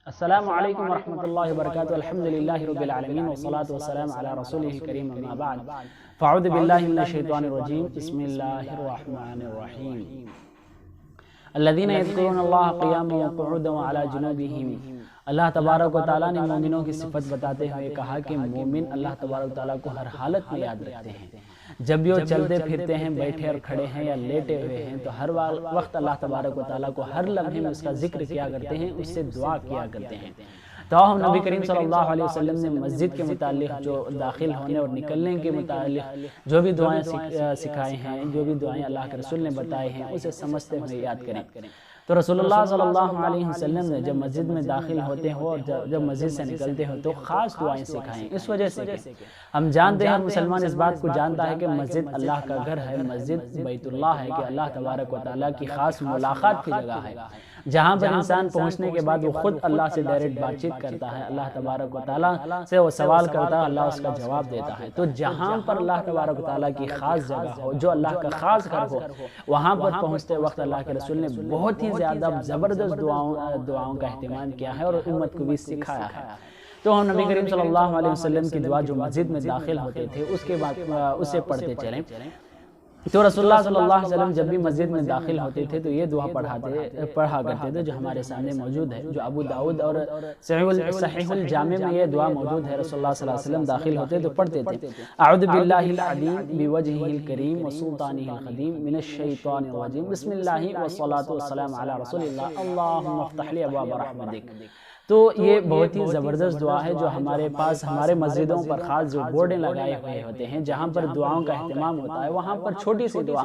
السلام علیکم ورحمۃ اللہ وبرکاتہ. الحمدللہ رب العالمین والصلاة والسلام علی رسولہ الکریم. اما بعد فاعوذ باللہ من الشیطان الرجیم. بسم اللہ الرحمن الرحیم. الذین یذکرون اللہ قیاما وقعودا وعلی جنوبہم. اللہ تبارک و تعالیٰ نے مومنوں کی صفت بتاتے ہوئے کہا کہ مومن اللہ تبارک و تعالیٰ کو ہر حالت میں یاد رکھتے ہیں. جب بھی وہ چلتے پھرتے ہیں، بیٹھے اور کھڑے ہیں یا لیٹے ہوئے ہیں، تو ہر وقت اللہ تبارک و تعالیٰ کو ہر لمحے میں اس کا ذکر کیا کرتے ہیں، اس سے دعا کیا کرتے ہیں. تو ہم نبی کریم صلی اللہ علیہ وسلم نے مسجد کے متعلق جو داخل ہونے اور نکلنے کے متعلق جو بھی دعائیں سکھائے ہیں، جو بھی دعائیں اللہ کے رسول نے بتائے ہیں، اسے سمجھتے ہوئے یاد کریں. تو رسول اللہ صلی اللہ علیہ وسلم نے جب مسجد میں داخل ہوتے ہو اور جب مسجد سے نکلتے ہو تو خاص دعائیں سکھائیں. اس وجہ سے ہم جانتے ہیں، مسلمان اس بات کو جانتا ہے کہ مسجد اللہ کا گھر ہے، مسجد بیت اللہ ہے، کہ اللہ تبارک و تعالیٰ کی خاص ملاقات کی جگہ ہے، جہاں پر انسان پہنچنے کے بعد وہ خود اللہ سے ڈائریکٹ بات چیت کرتا ہے. اللہ تبارک و تعالیٰ سے وہ سوال کرتا ہے، اللہ اس کا جواب دیتا ہے. تو جہاں پر اللہ تبارک و تعالیٰ کی خاص جگہ ہو، جو اللہ کا خاص گھر ہو، وہاں پر پہنچتے وقت اللہ کے رسول نے بہت ہی زیادہ زبردست دعاؤں کا اہتمام کیا ہے اور امت کو بھی سکھایا ہے. تو ہم نبی کریم صلی اللہ علیہ وسلم کی دعا جو مسجد میں داخل ہوتے تھے اس کے بعد اسے پڑھتے چلیں. تو رسول اللہ صلی اللہ علیہ وسلم جب بھی مسجد میں داخل ہوتے تھے تو یہ دعا پڑھا کرتے تھے، جو ہمارے سامنے موجود ہے، جو ابو داؤد اور صحیح الجامع میں یہ دعا موجود ہے. رسول اللہ صلی اللہ علیہ وسلم داخل ہوتے تو پڑھتے تھے: اعوذ باللہ العظیم بوجہہ الکریم وسلطانہ القدیم من الشیطان الرجیم، بسم اللہ والصلاة والسلام علی رسول اللہ، اللہم افتح لی ابواب رحمتک. تو یہ بہت ہی زبردست دعا ہے جو ہمارے پاس ہمارے مسجدوں پر خاص جو بورڈیں لگائے ہوئے ہوتے ہیں، جہاں پر دعاؤں کا اہتمام ہوتا ہے، وہاں پر چھوٹی سی دعا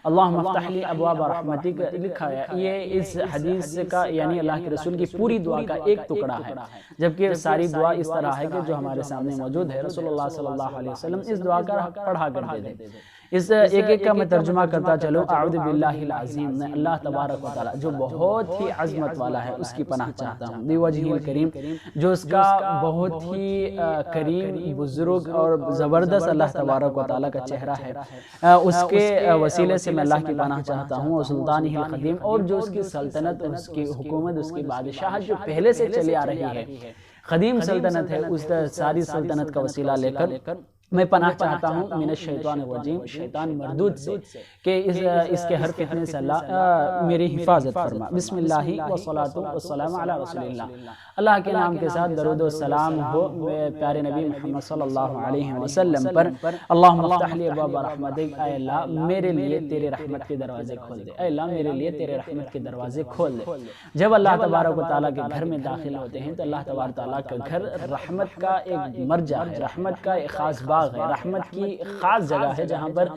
اللہم افتح لی ابواب رحمتک لکھا ہے. یہ اس حدیث کا یعنی اللہ کے رسول کی پوری دعا کا ایک ٹکڑا ہے، جبکہ ساری دعا اس طرح ہے کہ جو ہمارے سامنے موجود ہے. رسول اللہ صلی اللہ علیہ وسلم اس دعا کا پڑھا کرتے تھے. اس ایک کا میں ترجمہ کرتا چلوں. اعوذ باللہ العظیم، میں اللہ تبارک و تعالیٰ جو بہت ہی عظمت والا ہے اس کی پناہ چاہتا ہوں. بوجہ الکریم، جو اس کا بہت ہی کریم، بزرگ اور زبردست اللہ تبارک و تعالیٰ کا چہرہ ہے، اس کے وسیلے سے میں اللہ کی پناہ چاہتا ہوں. اور سلطانہ القدیم، اور جو اس کی سلطنت، اس کی حکومت، اس کی بادشاہت جو پہلے سے چلی آ رہی ہے، قدیم سلطنت ہے، اس ساری سلطنت کا وسیلہ لے کر میں پناہ چاہتا ہوں من الشیطان الرجیم، شیطان مردود سے، کہ اس کے ہر فتنے سے اللہ میری حفاظت فرما. بسم اللہ والصلاة والسلام علی رسول اللہ، اللہ کے نام کے ساتھ درود و سلام ہو پیارے نبی محمد صلی اللہ علیہ وسلم پر. اللہم افتح لی ابواب رحمتک، اے اللہ میرے لیے تیرے رحمت کے دروازے کھول دے، اے اللہ میرے لیے تیرے رحمت کے دروازے کھول دے. جب اللہ تبارک و تعالیٰ کے گھر میں داخل ہوتے ہیں تو اللہ تبارک و تعالیٰ کا گھر رحمت کا ایک مرجع ہے، رحمت کا ایک خاص باغ ہے، رحمت کی خاص جگہ ہے، جہاں پر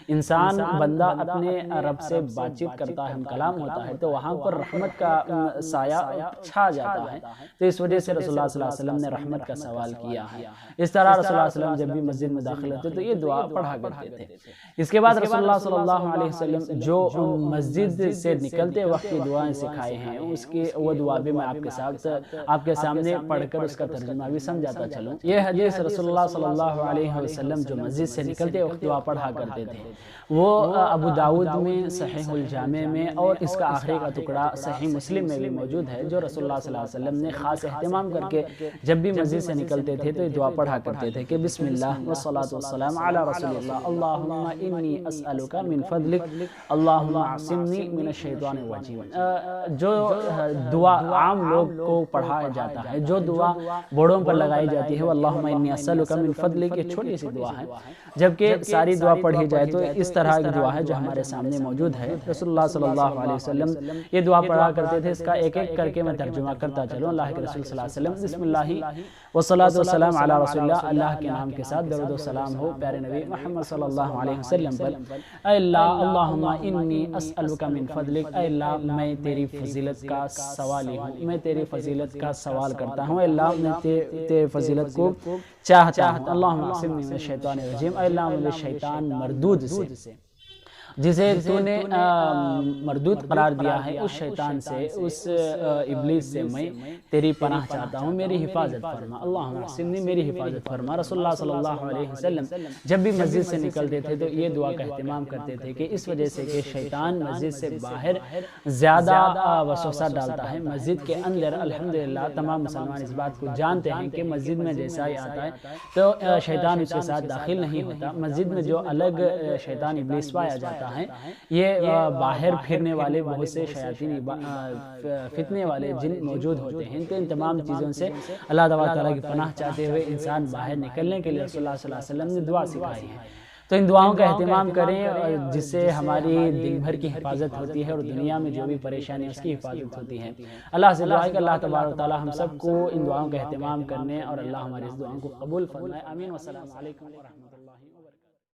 انسان بندہ اپنے رب سے بات چیت کرتا ہے، کلام ہوتا ہے، تو وہاں پر رحمت کا سایہ چھا جاتا ہے. تو اس وجہ سے رسول اللہ صلی اللہ علیہ وسلم نے رحمت کا سوال کیا ہے. اس طرح رسول اللہ صلی اللہ علیہ وسلم جب بھی مسجد میں داخل ہوتے تو یہ دعا پڑھا کرتے تھے. اس کے بعد رسول اللہ صلی اللہ علیہ وسلم جو مسجد سے نکلتے وقت کی دعائیں سکھائے ہیں، اس کی وہ دعا بھی میں آپ کے سامنے پڑھ کر اس کا ترجمہ بھی سمجھاتا چلوں. یہ حدیث رسول اللہ صلی اللہ علیہ وسلم جو مسجد سے نکلتے وقت دعا پڑھا کرتے تھے، وہ ابو داؤد میں، صحیح الجامع میں، اور اس کا آخری کا ٹکڑا صحیح مسلم میں بھی موجود ہے، جو رسول اللہ صلی اللہ علیہ وسلم نے خاص اہتمام کر کے جب بھی مسجد سے نکلتے تھے تو یہ دعا پڑھا کرتے تھے کہ بسم اللہ والصلاة والسلام علی رسول اللہ، اللہم انی اسألک من فضلک، اللہم عصمنی من الشیطان الرجیم. جو دعا عام لوگ کو پڑھایا جاتا ہے، جو دعا بورڈوں پر لگائی جاتی ہے، وہ اللہم انی اسألک من فضلک، یہ چھوٹی سی دعا ہے، جبکہ ساری دعا پڑھی جائے تو اس طرح کی دعا ہے جو ہمارے سامنے موجود ہے. رسول اللہ صلی اللہ علیہ وسلم یہ دعا پڑھا کرتے تھے. اس کا ایک ایک کر کے میں ترجمہ کرتا چلوں. اللہ کے رسول صلی اللہ علیہ وسلم: بسم اللہ والصلاة والسلام علی رسول اللہ، اللہ کے نام کے ساتھ درود و سلام ہو پیارے نبی محمد صلی اللہ علیہ وسلم پر. اے اللہ، اللہم انی اسألک من فضلک، اے اللہ میں تیری فضیلت کا سوالی ہوں، میں تیری فضیلت کا سوال کرتا ہوں، اے اللہ میں تیری فضیلت کو چاہتا ہوں. اللہم عصمنی من الشیطان الرجیم، اے اللہ مجھے شیطان مردود سے جسے تو نے مردود قرار دیا ہے، اس شیطان سے، اس ابلیس سے میں تیری پناہ چاہتا ہوں، میری حفاظت فرما، اللہم احسننی، میری حفاظت فرما۔ رسول اللہ صلی اللہ علیہ وسلم جب بھی مسجد سے نکلتے تھے تو یہ دعا کا اہتمام کرتے تھے کہ اس وجہ سے کہ شیطان مسجد سے باہر زیادہ وسوسہ ڈالتا ہے، مسجد کے اندر الحمدللہ تمام مسلمان اس بات کو جانتے ہیں کہ مسجد میں جیسا ہی آتا ہے تو شیطان اس کے ساتھ داخل نہیں ہوتا۔ مسجد میں جو الگ شیطان ابلیس پایا جاتا ہے، یہ باہر پھرنے والے بہت سے شیاطین فتنے والے جن موجود ہوتے ہیں، تو ان تمام چیزوں سے اللہ تعالیٰ کی پناہ چاہتے ہوئے انسان باہر نکلنے کے لیے رسول اللہ صلی اللہ علیہ وسلم نے دعا سکھائی ہے۔ تو ان دعاؤں کا اہتمام کریں جس سے ہماری دن بھر کی حفاظت ہوتی ہے اور دنیا میں جو بھی پریشانی اس کی حفاظت ہوتی ہے۔ اللہ سے دعا ہے کہ اللہ تبارک و تعالیٰ ہم سب کو ان دعاؤں کا اہتمام کرنے اور اللہ ہماری اس دعاؤں کو قبول فرمائے، آمین۔ والسلام علیکم ورحمۃ اللہ۔